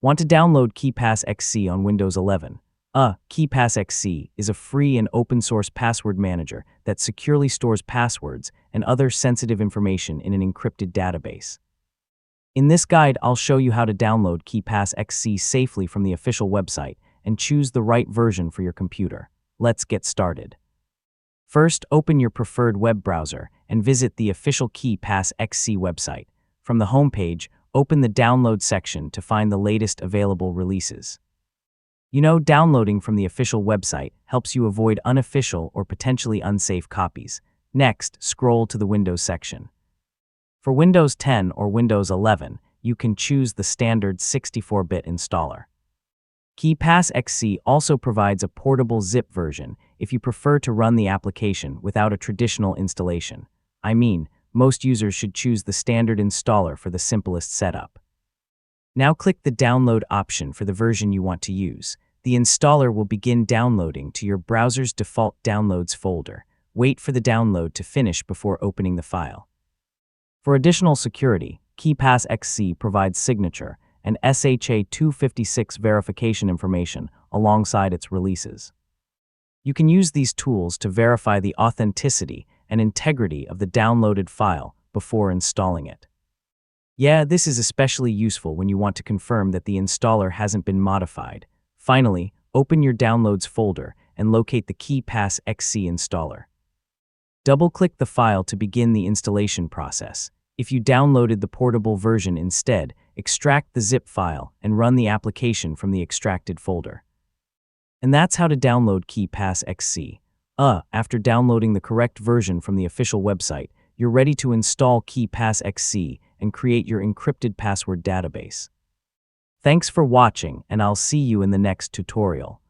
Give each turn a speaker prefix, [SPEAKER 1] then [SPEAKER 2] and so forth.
[SPEAKER 1] Want to download KeePassXC on Windows 11? KeePassXC is a free and open-source password manager that securely stores passwords and other sensitive information in an encrypted database. In this guide, I'll show you how to download KeePassXC safely from the official website and choose the right version for your computer. Let's get started. First, open your preferred web browser and visit the official KeePassXC website. From the homepage, open the Download section to find the latest available releases. Downloading from the official website helps you avoid unofficial or potentially unsafe copies. Next, scroll to the Windows section. For Windows 10 or Windows 11, you can choose the standard 64-bit installer. KeePassXC also provides a portable zip version if you prefer to run the application without a traditional installation. Most users should choose the standard installer for the simplest setup. Now click the Download option for the version you want to use. The installer will begin downloading to your browser's default Downloads folder. Wait for the download to finish before opening the file. For additional security, KeePassXC provides signature and SHA-256 verification information alongside its releases. You can use these tools to verify the authenticity and integrity of the downloaded file before installing it. This is especially useful when you want to confirm that the installer hasn't been modified. Finally, open your Downloads folder and locate the KeePassXC installer. Double-click the file to begin the installation process. If you downloaded the portable version instead, extract the zip file and run the application from the extracted folder. And that's how to download KeePassXC. After downloading the correct version from the official website, you're ready to install KeePassXC and create your encrypted password database. Thanks for watching, and I'll see you in the next tutorial.